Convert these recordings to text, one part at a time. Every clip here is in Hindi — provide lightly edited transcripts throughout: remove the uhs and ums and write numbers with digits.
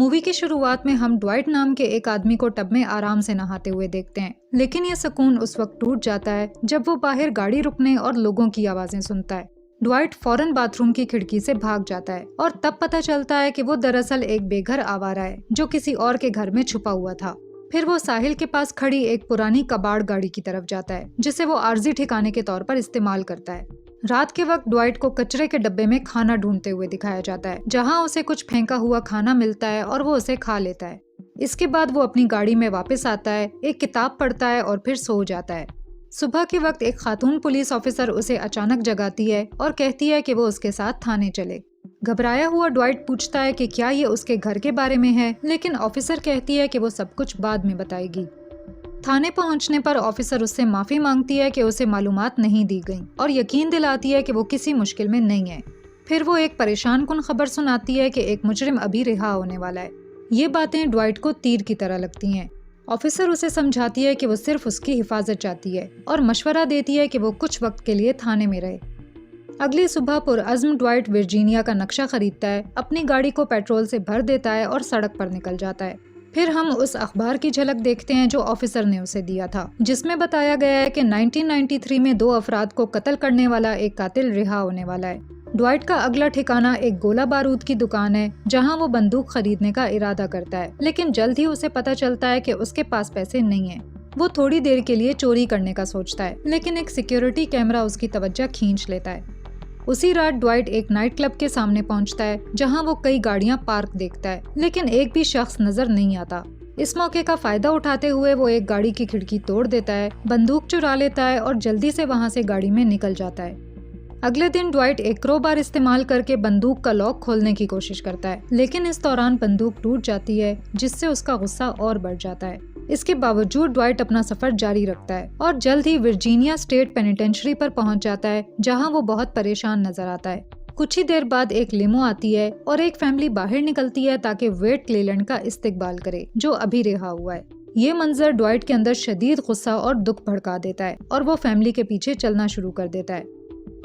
मूवी की शुरुआत में हम ड्वाइट नाम के एक आदमी को टब में आराम से नहाते हुए देखते हैं, लेकिन यह सुकून उस वक्त टूट जाता है जब वो बाहर गाड़ी रुकने और लोगों की आवाजें सुनता है। ड्वाइट फौरन बाथरूम की खिड़की से भाग जाता है और तब पता चलता है कि वो दरअसल एक बेघर आवारा है जो किसी और के घर में छुपा हुआ था। फिर वो साहिल के पास खड़ी एक पुरानी कबाड़ गाड़ी की तरफ जाता है जिसे वो आर्जी ठिकाने के तौर पर इस्तेमाल करता है। रात के वक्त ड्वाइट को कचरे के डब्बे में खाना ढूंढते हुए दिखाया जाता है, जहां उसे कुछ फेंका हुआ खाना मिलता है और वो उसे खा लेता है। इसके बाद वो अपनी गाड़ी में वापस आता है, एक किताब पढ़ता है और फिर सो जाता है। सुबह के वक्त एक खातून पुलिस ऑफिसर उसे अचानक जगाती है और कहती है कि वो उसके साथ थाने चले। घबराया हुआ ड्वाइट पूछता है कि क्या ये उसके घर के बारे में है, लेकिन ऑफिसर कहती है कि वो सब कुछ बाद में बताएगी। थाने पहुंचने पर ऑफिसर उससे माफी मांगती है कि उसे मालूमात नहीं दी गई और यकीन दिलाती है कि वो किसी मुश्किल में नहीं है। फिर वो एक परेशान कुन खबर सुनाती है कि एक मुजरिम अभी रिहा होने वाला है। ये बातें ड्वाइट को तीर की तरह लगती हैं। ऑफिसर उसे समझाती है कि वो सिर्फ उसकी हिफाजत चाहती है और मशवरा देती है कि वो कुछ वक्त के लिए थाने में रहे। अगली सुबह पुरअज़्म ड्वाइट वर्जीनिया का नक्शा खरीदता है, अपनी गाड़ी को पेट्रोल से भर देता है और सड़क पर निकल जाता है। फिर हम उस अखबार की झलक देखते हैं जो ऑफिसर ने उसे दिया था, जिसमें बताया गया है कि 1993 में 2 अफराद को कत्ल करने वाला एक कातिल रिहा होने वाला है। ड्वाइट का अगला ठिकाना एक गोला बारूद की दुकान है, जहां वो बंदूक खरीदने का इरादा करता है, लेकिन जल्द ही उसे पता चलता है कि उसके पास पैसे नहीं हैं। वो थोड़ी देर के लिए चोरी करने का सोचता है, लेकिन एक सिक्योरिटी कैमरा उसकी तवज्जो खींच लेता है। उसी रात ड्वाइट एक नाइट क्लब के सामने पहुंचता है, जहां वो कई गाड़ियां पार्क देखता है, लेकिन एक भी शख्स नजर नहीं आता। इस मौके का फायदा उठाते हुए वो एक गाड़ी की खिड़की तोड़ देता है, बंदूक चुरा लेता है और जल्दी से वहां से गाड़ी में निकल जाता है। अगले दिन ड्वाइट एक क्रोबार इस्तेमाल करके बंदूक का लॉक खोलने की कोशिश करता है, लेकिन इस दौरान बंदूक टूट जाती है, जिससे उसका गुस्सा और बढ़ जाता है। इसके बावजूद ड्वाइट अपना सफर जारी रखता है और जल्द ही वर्जीनिया स्टेट पेनिटेंशरी पर पहुंच जाता है, जहां वो बहुत परेशान नजर आता है। कुछ ही देर बाद एक लिमो आती है और एक फैमिली बाहर निकलती है ताकि वेट क्लीलैंड का इस्तकबाल करे, जो अभी रिहा हुआ है। ये मंजर ड्वाइट के अंदर शदीद गुस्सा और दुख भड़का देता है और वो फैमिली के पीछे चलना शुरू कर देता है।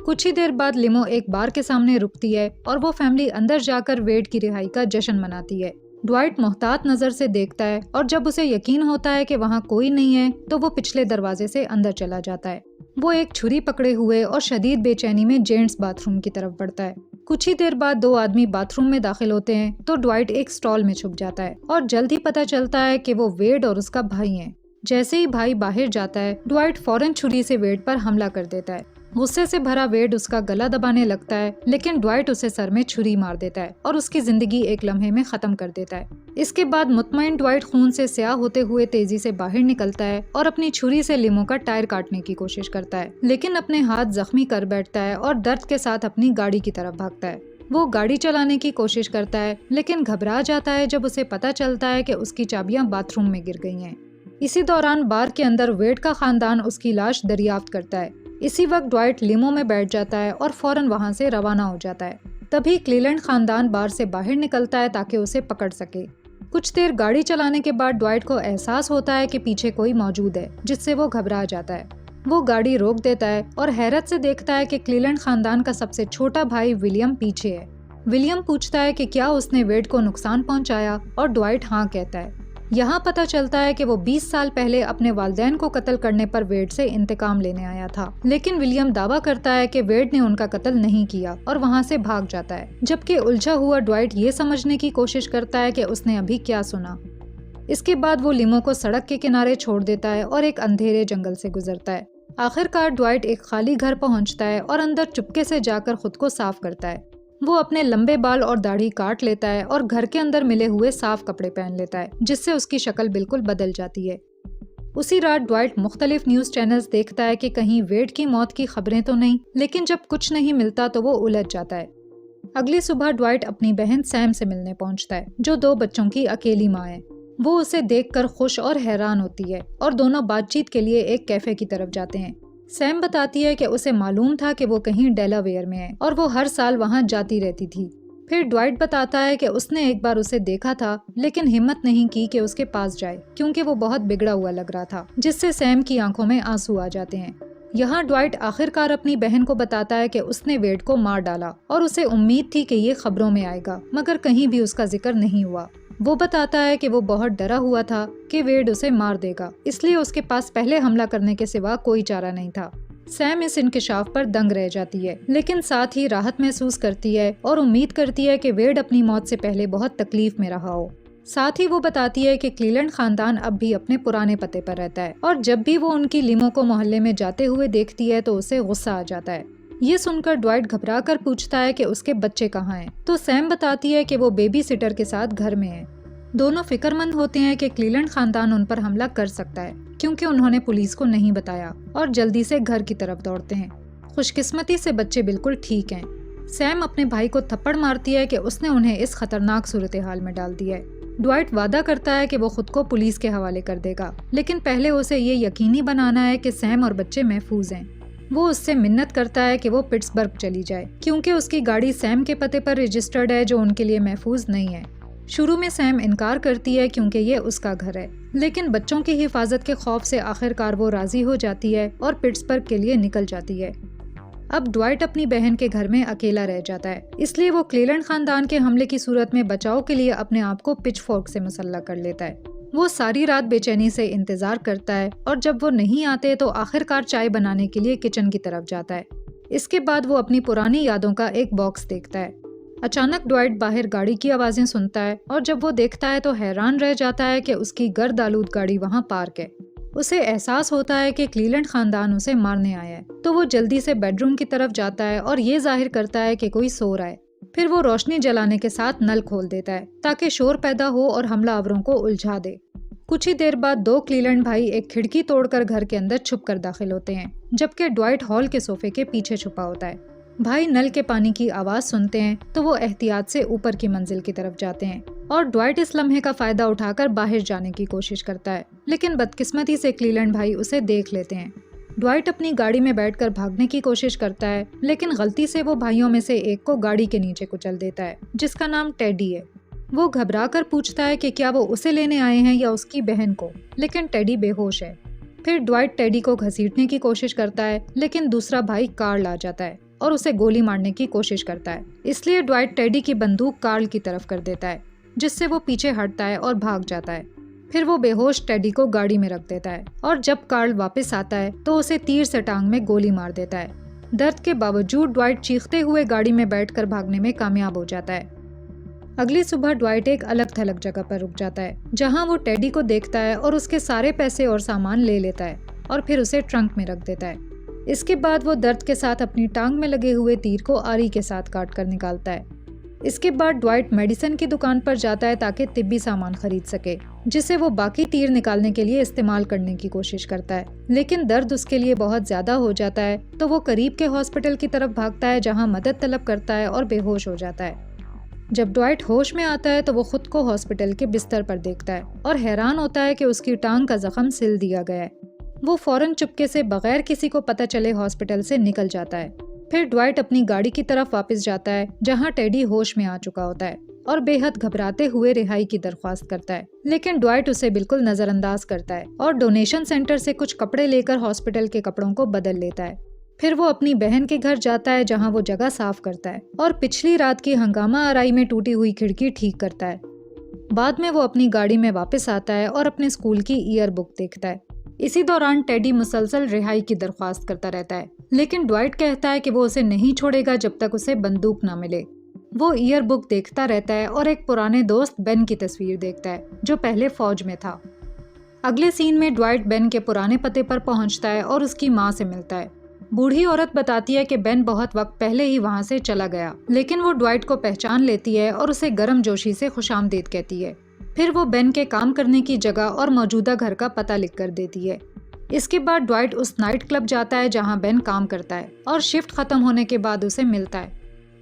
कुछ ही देर बाद लिमो एक बार के सामने रुकती है और वो फैमिली अंदर जाकर वेट की रिहाई का जश्न मनाती है। ड्वाइट मोहतात नजर से देखता है और जब उसे यकीन होता है कि वहाँ कोई नहीं है तो वो पिछले दरवाजे से अंदर चला जाता है। वो एक छुरी पकड़े हुए और शदीद बेचैनी में जेंट्स बाथरूम की तरफ बढ़ता है। कुछ ही देर बाद 2 आदमी बाथरूम में दाखिल होते हैं तो ड्वाइट एक स्टॉल में छुप जाता है और जल्द ही पता चलता है कि वो वेड और उसका भाई है। जैसे ही भाई बाहर जाता है, ड्वाइट फौरन छुरी से वेड पर हमला कर देता है। गुस्से से भरा वेड उसका गला दबाने लगता है, लेकिन ड्वाइट उसे सर में छुरी मार देता है और उसकी जिंदगी एक लम्हे में खत्म कर देता है। इसके बाद मुतमईन ड्वाइट खून से स्याह होते हुए तेजी से बाहर निकलता है और अपनी छुरी से लिमो का टायर काटने की कोशिश करता है, लेकिन अपने हाथ जख्मी कर बैठता है और दर्द के साथ अपनी गाड़ी की तरफ भागता है। वो गाड़ी चलाने की कोशिश करता है, लेकिन घबरा जाता है जब उसे पता चलता है कि उसकी चाबियां बाथरूम में गिर गई हैं। इसी दौरान बार के अंदर वेड का खानदान उसकी लाश दरियाफ्त करता है। इसी वक्त ड्वाइट लिमो में बैठ जाता है और फौरन वहां से रवाना हो जाता है। तभी क्लीलैंड खानदान बार से बाहर निकलता है ताकि उसे पकड़ सके। कुछ देर गाड़ी चलाने के बाद ड्वाइट को एहसास होता है कि पीछे कोई मौजूद है, जिससे वो घबरा जाता है। वो गाड़ी रोक देता है और हैरत से देखता है कि क्लीलैंड खानदान का सबसे छोटा भाई विलियम पीछे है। विलियम पूछता है कि क्या उसने वेड को नुकसान पहुंचाया और ड्वाइट हाँ कहता है। यहाँ पता चलता है कि वो 20 साल पहले अपने वालिदैन को कत्ल करने पर वेड से इंतकाम लेने आया था, लेकिन विलियम दावा करता है कि वेड ने उनका कत्ल नहीं किया और वहाँ से भाग जाता है, जबकि उलझा हुआ ड्वाइट ये समझने की कोशिश करता है कि उसने अभी क्या सुना। इसके बाद वो लिमो को सड़क के किनारे छोड़ देता है और एक अंधेरे जंगल से गुजरता है। आखिरकार ड्वाइट एक खाली घर पहुँचता है और अंदर चुपके से जाकर खुद को साफ करता है। वो अपने लंबे बाल और दाढ़ी काट लेता है और घर के अंदर मिले हुए साफ कपड़े पहन लेता है, जिससे उसकी शक्ल बिल्कुल बदल जाती है। उसी रात ड्वाइट मुख्तलिफ न्यूज़ चैनल्स देखता है कि कहीं वेड की मौत की खबरें तो नहीं, लेकिन जब कुछ नहीं मिलता तो वो उलझ जाता है। अगली सुबह ड्वाइट अपनी बहन सैम से मिलने पहुंचता है, जो 2 बच्चों की अकेली माँ है। वो उसे देखकर खुश और हैरान होती है और दोनों बातचीत के लिए एक कैफे की तरफ जाते हैं। सैम बताती है कि उसे मालूम था कि वो कहीं डेलावेयर में है और वो हर साल वहां जाती रहती थी। फिर ड्वाइट बताता है कि उसने एक बार उसे देखा था, लेकिन हिम्मत नहीं की कि उसके पास जाए, क्योंकि वो बहुत बिगड़ा हुआ लग रहा था, जिससे सैम की आंखों में आंसू आ जाते हैं। यहाँ ड्वाइट आखिरकार अपनी बहन को बताता है कि उसने वेड को मार डाला और उसे उम्मीद थी कि ये खबरों में आएगा, मगर कहीं भी उसका जिक्र नहीं हुआ। वो बताता है कि वो बहुत डरा हुआ था कि वेड उसे मार देगा, इसलिए उसके पास पहले हमला करने के सिवा कोई चारा नहीं था। सैम इस इंकिशाफ पर दंग रह जाती है, लेकिन साथ ही राहत महसूस करती है और उम्मीद करती है कि वेड अपनी मौत से पहले बहुत तकलीफ में रहा हो। साथ ही वो बताती है कि क्लीलैंड खानदान अब भी अपने पुराने पते पर रहता है और जब भी वो उनकी लिमो को मोहल्ले में जाते हुए देखती है तो उसे गुस्सा आ जाता है। ये सुनकर ड्वाइट घबरा कर पूछता है कि उसके बच्चे कहाँ हैं, तो सैम बताती है कि वो बेबी सिटर के साथ घर में है। दोनों फिक्रमंद होते हैं कि क्लीलैंड खानदान उन पर हमला कर सकता है क्योंकि उन्होंने पुलिस को नहीं बताया और जल्दी से घर की तरफ दौड़ते हैं। खुशकिस्मती से बच्चे बिल्कुल ठीक हैं। सैम अपने भाई को थप्पड़ मारती है कि उसने उन्हें इस खतरनाक सूरत हाल में डाल दिया है। ड्वाइट वादा करता है कि वो खुद को पुलिस के हवाले कर देगा, लेकिन पहले उसे ये यकीनी बनाना है कि सैम और बच्चे महफूज हैं। वो उससे मिन्नत करता है कि वो पिट्सबर्ग चली जाए क्योंकि उसकी गाड़ी सैम के पते पर रजिस्टर्ड है जो उनके लिए महफूज नहीं है। शुरू में सैम इनकार करती है क्योंकि ये उसका घर है, लेकिन बच्चों की हिफाजत के खौफ से आखिरकार वो राजी हो जाती है और पिट्सबर्ग के लिए निकल जाती है। अब ड्वाइट अपनी बहन के घर में अकेला रह जाता है, इसलिए वो क्लीलैंड खानदान के हमले की सूरत में बचाव के लिए अपने आप को पिचफोर्क से मुसल्ला कर लेता है। वो सारी रात बेचैनी से इंतजार करता है और जब वो नहीं आते तो आखिरकार चाय बनाने के लिए किचन की तरफ जाता है। इसके बाद वो अपनी पुरानी यादों का एक बॉक्स देखता है। अचानक ड्वाइट बाहर गाड़ी की आवाजें सुनता है और जब वो देखता है तो हैरान रह जाता है कि उसकी गर्द आलूद गाड़ी वहाँ पार्क है। उसे एहसास होता है कि क्लीलैंड खानदान उसे मारने आया है, तो वो जल्दी से बेडरूम की तरफ जाता है और ये जाहिर करता है कि कोई सो रहा है। फिर वो रोशनी जलाने के साथ नल खोल देता है ताकि शोर पैदा हो और हमलावरों को उलझा दे। कुछ ही देर बाद दो क्लीलैंड भाई एक खिड़की तोड़कर घर के अंदर छुपकर दाखिल होते हैं, जबकि ड्वाइट हॉल के सोफे के पीछे छुपा होता है। भाई नल के पानी की आवाज सुनते हैं तो वो एहतियात से ऊपर की मंजिल की तरफ जाते हैं और ड्वाइट इस लम्हे का फायदा उठाकर बाहर जाने की कोशिश करता है, लेकिन बदकिस्मती से क्लीलैंड भाई उसे देख लेते हैं। ड्वाइट अपनी गाड़ी में बैठकर भागने की कोशिश करता है, लेकिन गलती से वो भाइयों में से एक को गाड़ी के नीचे कुचल देता है, जिसका नाम टेडी है। वो घबरा कर पूछता है कि क्या वो उसे लेने आए हैं या उसकी बहन को, लेकिन टेडी बेहोश है। फिर ड्वाइट टेडी को घसीटने की कोशिश करता है, लेकिन दूसरा भाई कार्ल आ जाता है और उसे गोली मारने की कोशिश करता है, इसलिए ड्वाइट टेडी की बंदूक कार्ल की तरफ कर देता है, जिससे वो पीछे हटता है और भाग जाता है। फिर वो बेहोश टेडी को गाड़ी में रख देता है और जब कार्ल वापस आता है तो उसे तीर से टांग में गोली मार देता है। दर्द के बावजूद ड्वाइट चीखते हुए गाड़ी में बैठकर भागने में कामयाब हो जाता है। अगली सुबह ड्वाइट एक अलग थलग जगह पर रुक जाता है, जहां वो टेडी को देखता है और उसके सारे पैसे और सामान ले लेता है और फिर उसे ट्रंक में रख देता है। इसके बाद वो दर्द के साथ अपनी टांग में लगे हुए तीर को आरी के साथ काट कर निकालता है। इसके बाद ड्वाइट मेडिसिन की दुकान पर जाता है ताकि तिब्बी सामान खरीद सके, जिसे वो बाकी तीर निकालने के लिए इस्तेमाल करने की कोशिश करता है, लेकिन दर्द उसके लिए बहुत ज्यादा हो जाता है तो वो करीब के हॉस्पिटल की तरफ भागता है, जहां मदद तलब करता है और बेहोश हो जाता है। जब ड्वाइट होश में आता है तो वो खुद को हॉस्पिटल के बिस्तर पर देखता है और हैरान होता है कि उसकी टांग का जख्म सिल दिया गया है। वो फौरन चुपके से बगैर किसी को पता चले हॉस्पिटल से निकल जाता है। फिर ड्वाइट अपनी गाड़ी की तरफ वापस जाता है, जहां टेडी होश में आ चुका होता है और बेहद घबराते हुए रिहाई की दरख्वास्त करता है, लेकिन ड्वाइट उसे बिल्कुल नजरअंदाज करता है और डोनेशन सेंटर से कुछ कपड़े लेकर हॉस्पिटल के कपड़ों को बदल लेता है। फिर वो अपनी बहन के घर जाता है, जहां वो जगह साफ करता है और पिछली रात की हंगामा आराई में टूटी हुई खिड़की ठीक करता है। बाद में वो अपनी गाड़ी में वापस आता है और अपने स्कूल की ईयर बुक देखता है। इसी दौरान टेडी मुसलसल रिहाई की दरख्वास्त करता रहता है, लेकिन ड्वाइट कहता है कि वो उसे नहीं छोड़ेगा जब तक उसे बंदूक ना मिले। वो ईयर बुक देखता रहता है और एक पुराने दोस्त बेन की तस्वीर देखता है, जो पहले फौज में था। अगले सीन में ड्वाइट बेन के पुराने पते पर पहुंचता है और उसकी माँ से मिलता है। बूढ़ी औरत बताती है कि बेन बहुत वक्त पहले ही वहाँ से चला गया, लेकिन वो ड्वाइट को पहचान लेती है और उसे गर्मजोशी से खुशामदीद कहती है। फिर वो बेन के काम करने की जगह और मौजूदा घर का पता लिख कर देती है। इसके बाद ड्वाइट उस नाइट क्लब जाता है जहाँ बेन काम करता है और शिफ्ट खत्म होने के बाद उसे मिलता है।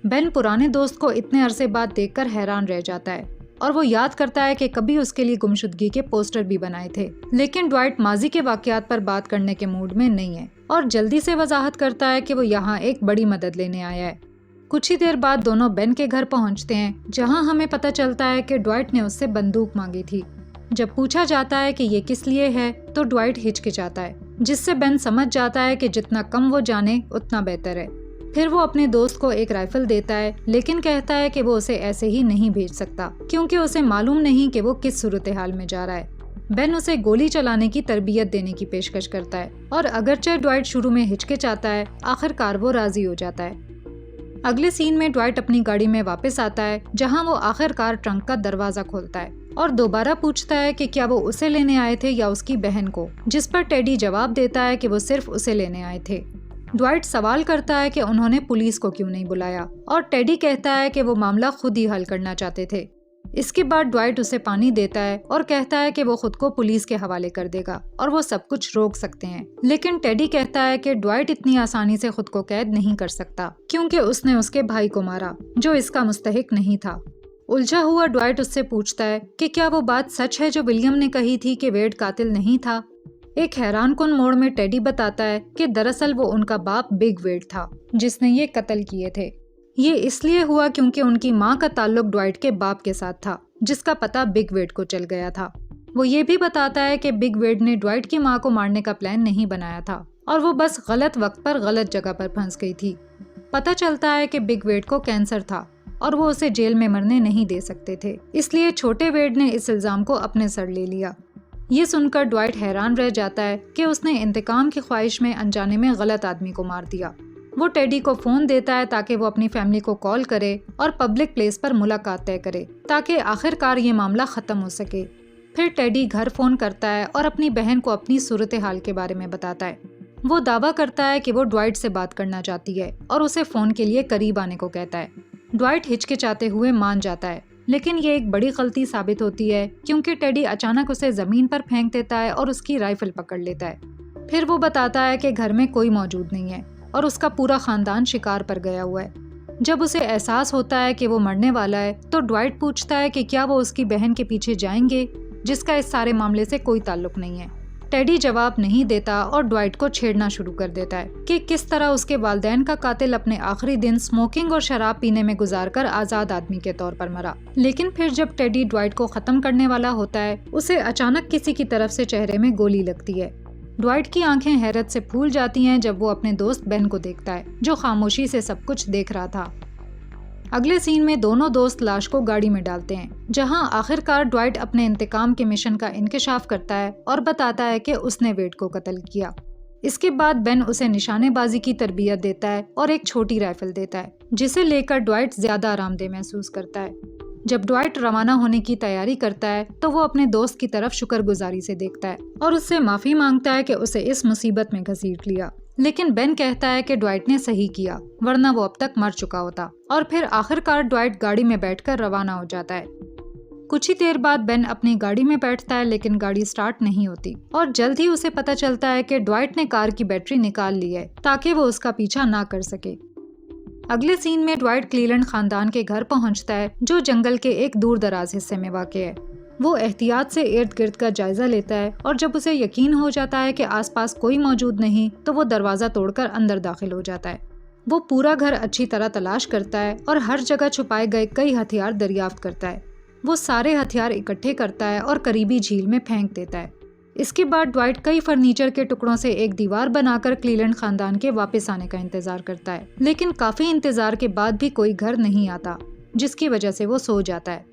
बेन पुराने दोस्त को इतने अरसे बाद देखकर हैरान रह जाता है और वो याद करता है कि कभी उसके लिए गुमशुदगी के पोस्टर भी बनाए थे, लेकिन ड्वाइट माजी के वाकयात पर बात करने के मूड में नहीं है और जल्दी से वजाहत करता है कि वो यहाँ एक बड़ी मदद लेने आया है। कुछ ही देर बाद दोनों बेन के घर पहुँचते हैं, जहाँ हमें पता चलता है कि ड्वाइट ने उससे बंदूक मांगी थी। जब पूछा जाता है कि ये किस लिए है तो ड्वाइट हिचकिचाता है, जिससे बेन समझ जाता है कि जितना कम वो जाने उतना बेहतर है। फिर वो अपने दोस्त को एक राइफल देता है, लेकिन कहता है कि वो उसे ऐसे ही नहीं भेज सकता क्योंकि उसे मालूम नहीं कि वो किस सूरत हाल में जा रहा है। बेन उसे गोली चलाने की तरबियत देने की पेशकश करता है और अगरचे ड्वाइट शुरू में हिचकिचाता है, आखिरकार वो राजी हो जाता है। अगले सीन में ड्वाइट अपनी गाड़ी में वापस आता है, जहां वो आखिरकार ट्रंक का दरवाजा खोलता है और दोबारा पूछता है कि क्या वो उसे लेने आए थे या उसकी बहन को, जिस पर टेडी जवाब देता है कि वो सिर्फ उसे लेने आए थे। ड्वाइट सवाल करता है कि उन्होंने पुलिस को क्यों नहीं बुलाया और टेडी कहता है कि वो मामला खुद ही हल करना चाहते थे। इसके बाद ड्वाइट उसे पानी देता है और कहता है कि वो खुद को पुलिस के हवाले कर देगा और वो सब कुछ रोक सकते हैं, लेकिन टेडी कहता है कि ड्वाइट इतनी आसानी से खुद को कैद नहीं कर सकता क्योंकि उसने उसके भाई को मारा जो इसका मुस्तहिक नहीं था। उलझा हुआ ड्वाइट उससे पूछता है कि क्या वो बात सच है जो विलियम ने कही थी कि वेड कातिल नहीं था। एक हैरानकुन मोड़ में टेडी बताता है कि दरअसल वो उनका बाप बिग वेड था जिसने ये कत्ल किए थे। ये इसलिए हुआ क्योंकि उनकी माँ का ताल्लुक ड्वाइट के बाप के साथ था, जिसका पता बिग वेड को चल गया था। वो ये भी बताता है कि बिग वेड ने ड्वाइट की माँ को मारने का प्लान नहीं बनाया था और वो बस गलत वक्त पर गलत जगह पर फंस गई थी। पता चलता है कि बिग वेड को कैंसर था और वो उसे जेल में मरने नहीं दे सकते थे, इसलिए छोटे वेड ने इस इल्जाम को अपने सर ले लिया। ये सुनकर ड्वाइट हैरान रह जाता है कि उसने इंतकाम की ख्वाहिश में अनजाने में गलत आदमी को मार दिया। वो टेडी को फोन देता है ताकि वो अपनी फैमिली को कॉल करे और पब्लिक प्लेस पर मुलाकात तय करे ताकि आखिरकार ये मामला खत्म हो सके। फिर टेडी घर फोन करता है और अपनी बहन को अपनी सूरत हाल के बारे में बताता है। वो दावा करता है कि वो ड्वाइट से बात करना चाहती है और उसे फोन के लिए करीब आने को कहता है। ड्वाइट हिचकिचाते हुए मान जाता है, लेकिन ये एक बड़ी गलती साबित होती है क्योंकि टेडी अचानक उसे जमीन पर फेंक देता है और उसकी राइफल पकड़ लेता है। फिर वो बताता है कि घर में कोई मौजूद नहीं है और उसका पूरा खानदान शिकार पर गया हुआ है। जब उसे एहसास होता है कि वो मरने वाला है तो ड्वाइट पूछता है कि क्या वो उसकी बहन के पीछे जाएंगे, जिसका इस सारे मामले से कोई ताल्लुक नहीं है। टेडी जवाब नहीं देता और ड्वाइट को छेड़ना शुरू कर देता है कि किस तरह उसके वालिदैन का कातिल अपने आखिरी दिन स्मोकिंग और शराब पीने में गुजारकर आजाद आदमी के तौर पर मरा। लेकिन फिर जब टेडी ड्वाइट को खत्म करने वाला होता है, उसे अचानक किसी की तरफ से चेहरे में गोली लगती है। ड्वाइट की आंखें हैरत से फूल जाती हैं जब वो अपने दोस्त बेन को देखता है, जो खामोशी से सब कुछ देख रहा था। अगले सीन में दोनों दोस्त लाश को गाड़ी में डालते हैं, जहां आखिरकार ड्वाइट अपने इंतकाम के मिशन का इंकशाफ करता है और बताता है कि उसने वेड को कत्ल किया। इसके बाद बेन उसे निशानेबाजी की तरबियत देता है और एक छोटी राइफल देता है, जिसे लेकर ड्वाइट ज्यादा आरामदेह महसूस करता है। जब ड्वाइट रवाना होने की तैयारी करता है तो वो अपने दोस्त की तरफ शुक्रगुजारी से देखता है और उससे माफी मांगता है कि उसे इस मुसीबत में घसीट लिया। लेकिन बेन कहता है कि ड्वाइट ने सही किया, वरना वो अब तक मर चुका होता। और फिर आखिरकार ड्वाइट गाड़ी में बैठकर रवाना हो जाता है। कुछ ही देर बाद बेन अपनी गाड़ी में बैठता है, लेकिन गाड़ी स्टार्ट नहीं होती और जल्द ही उसे पता चलता है कि ड्वाइट ने कार की बैटरी निकाल ली है ताकि वो उसका पीछा ना कर सके। अगले सीन में ड्वाइट क्लीलैंड खानदान के घर पहुंचता है, जो जंगल के एक दूर दराज हिस्से में वाक़ है। वो एहतियात से इर्द गिर्द का जायजा लेता है और जब उसे यकीन हो जाता है कि आसपास कोई मौजूद नहीं तो वो दरवाज़ा तोड़कर अंदर दाखिल हो जाता है। वो पूरा घर अच्छी तरह तलाश करता है और हर जगह छुपाए गए कई हथियार दरियाफ्त करता है। वो सारे हथियार इकट्ठे करता है और करीबी झील में फेंक देता है। इसके बाद ड्वाइट कई फर्नीचर के टुकड़ों से एक दीवार बनाकर क्लीलैंड खानदान के वापस आने का इंतजार करता है, लेकिन काफी इंतजार के बाद भी कोई घर नहीं आता, जिसकी वजह से वो सो जाता है।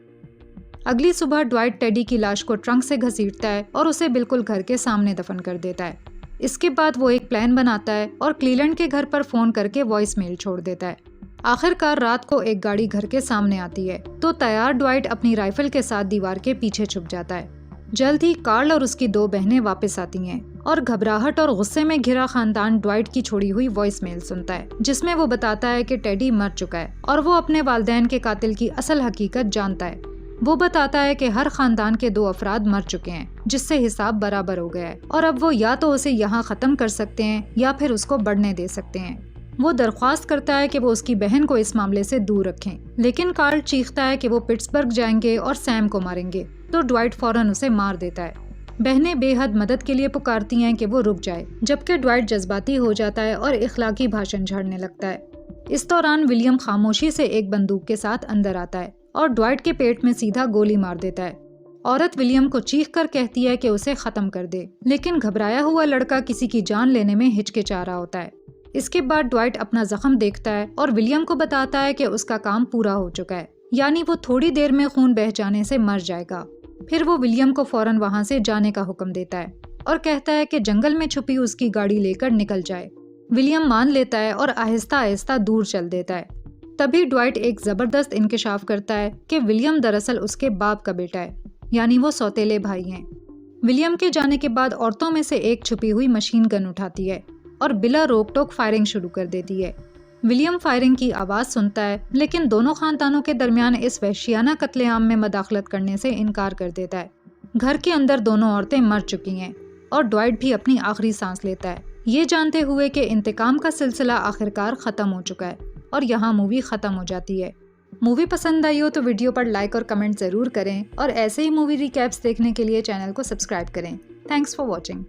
अगली सुबह ड्वाइट टेडी की लाश को ट्रंक से घसीटता है और उसे बिल्कुल घर के सामने दफन कर देता है। इसके बाद वो एक प्लान बनाता है और क्लीलैंड के घर पर फोन करके वॉइस मेल छोड़ देता है। आखिरकार रात को एक गाड़ी घर के सामने आती है तो तैयार ड्वाइट अपनी राइफल के साथ दीवार के पीछे छुप जाता है। जल्द ही कार्ल और उसकी दो बहनें वापस आती हैं और घबराहट और गुस्से में घिरा खानदान ड्वाइट की छोड़ी हुई वॉइस मेल सुनता है, जिसमें वो बताता है कि टेडी मर चुका है और वो अपने वालिदैन के कातिल की असल हकीकत जानता है। वो बताता है कि हर खानदान के 2 अफराद मर चुके हैं, जिससे हिसाब बराबर हो गया है और अब वो या तो उसे यहाँ खत्म कर सकते हैं या फिर उसको बढ़ने दे सकते हैं। वो दरख्वास्त करता है कि वो उसकी बहन को इस मामले से दूर रखें, लेकिन कार्ल चीखता है कि वो पिट्सबर्ग जाएंगे और सैम को मारेंगे, तो ड्वाइट फौरन उसे मार देता है। बहनें बेहद मदद के लिए पुकारती हैं कि वो रुक जाए, जबकि ड्वाइट जज्बाती हो जाता है और इखलाकी भाषण झाड़ने लगता है। इस दौरान विलियम खामोशी से एक बंदूक के साथ अंदर आता है और ड्वाइट के पेट में सीधा गोली मार देता है। औरत विलियम को चीख कर कहती है कि उसे खत्म कर दे, लेकिन घबराया हुआ लड़का किसी की जान लेने में हिचकिचा रहा होता है। इसके बाद ड्वाइट अपना जख्म देखता है और विलियम को बताता है कि उसका काम पूरा हो चुका है, यानी वो थोड़ी देर में खून बह जाने से मर जाएगा। फिर वो विलियम को फौरन वहां से जाने का हुक्म देता है और कहता है कि जंगल में छुपी उसकी गाड़ी लेकर निकल जाए। विलियम मान लेता है और आहिस्ता आहिस्ता दूर चल देता है। तभी ड्वाइट एक जबरदस्त इंकशाफ करता है कि विलियम दरअसल उसके बाप का बेटा है, यानी वो सौतेले भाई हैं। विलियम के जाने के बाद औरतों में से एक छुपी हुई मशीन गन उठाती है और बिला रोक टोक फायरिंग शुरू कर देती है। विलियम फायरिंग की आवाज़ सुनता है, लेकिन दोनों खानदानों के दरमियान इस वहशियाना कत्लेआम में मदाखलत करने से इनकार कर देता है। घर के अंदर दोनों औरतें मर चुकी हैं और ड्वाइट भी अपनी आखिरी सांस लेता है, ये जानते हुए कि इंतकाम का सिलसिला आखिरकार ख़त्म हो चुका है। और यहाँ मूवी ख़त्म हो जाती है। मूवी पसंद आई हो तो वीडियो पर लाइक और कमेंट ज़रूर करें और ऐसे ही मूवी रिकैप्स देखने के लिए चैनल को सब्सक्राइब करें। Thanks for watching.